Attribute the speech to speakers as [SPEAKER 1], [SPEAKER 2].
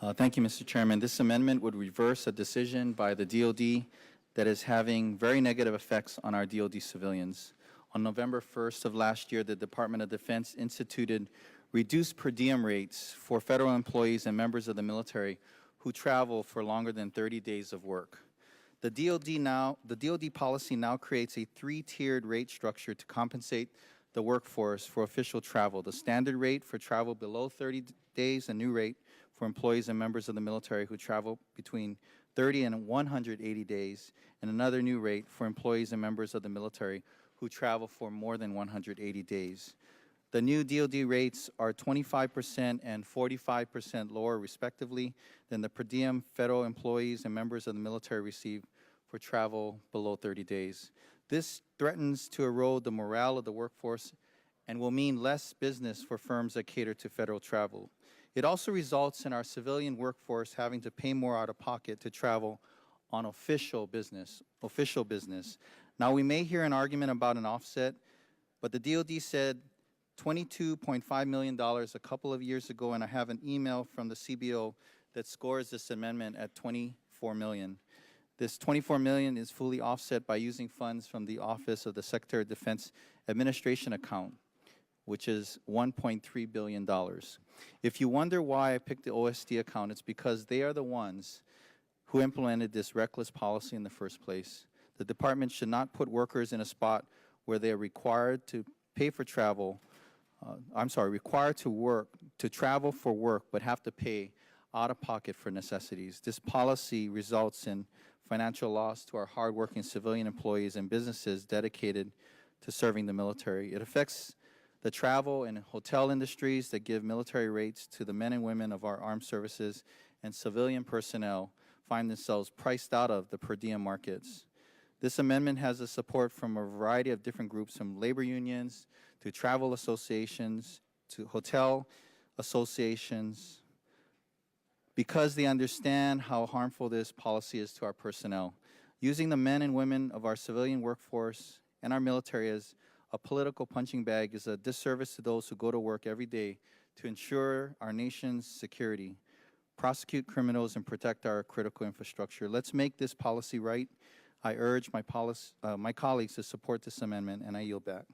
[SPEAKER 1] Thank you, Mr. Chairman. This amendment would reverse a decision by the DoD that is having very negative effects on our DoD civilians. On November 1st of last year, the Department of Defense instituted reduced per diem rates for federal employees and members of the military who travel for longer than 30 days of work. The DoD policy now creates a three-tiered rate structure to compensate the workforce for official travel. The standard rate for travel below 30 days, a new rate for employees and members of the military who travel between 30 and 180 days, and another new rate for employees and members of the military who travel for more than 180 days. The new DoD rates are 25% and 45% lower, respectively, than the per diem federal employees and members of the military receive for travel below 30 days. This threatens to erode the morale of the workforce and will mean less business for firms that cater to federal travel. It also results in our civilian workforce having to pay more out of pocket to travel on official business. Now, we may hear an argument about an offset, but the DoD said $22.5 million a couple of years ago, and I have an email from the CBO that scores this amendment at $24 million. This $24 million is fully offset by using funds from the Office of the Secretary of Defense Administration account, which is $1.3 billion. If you wonder why I picked the OSD account, it's because they are the ones who implemented this reckless policy in the first place. The department should not put workers in a spot where they are required to pay for travel, required to travel for work, but have to pay out of pocket for necessities. This policy results in financial loss to our hardworking civilian employees and businesses dedicated to serving the military. It affects the travel and hotel industries that give military rates to the men and women of our armed services, and civilian personnel find themselves priced out of the per diem markets. This amendment has the support from a variety of different groups, from labor unions to travel associations to hotel associations, because they understand how harmful this policy is to our personnel. Using the men and women of our civilian workforce and our military as a political punching bag is a disservice to those who go to work every day to ensure our nation's security, prosecute criminals, and protect our critical infrastructure. Let's make this policy right. I urge my colleagues to support this amendment, and I yield back.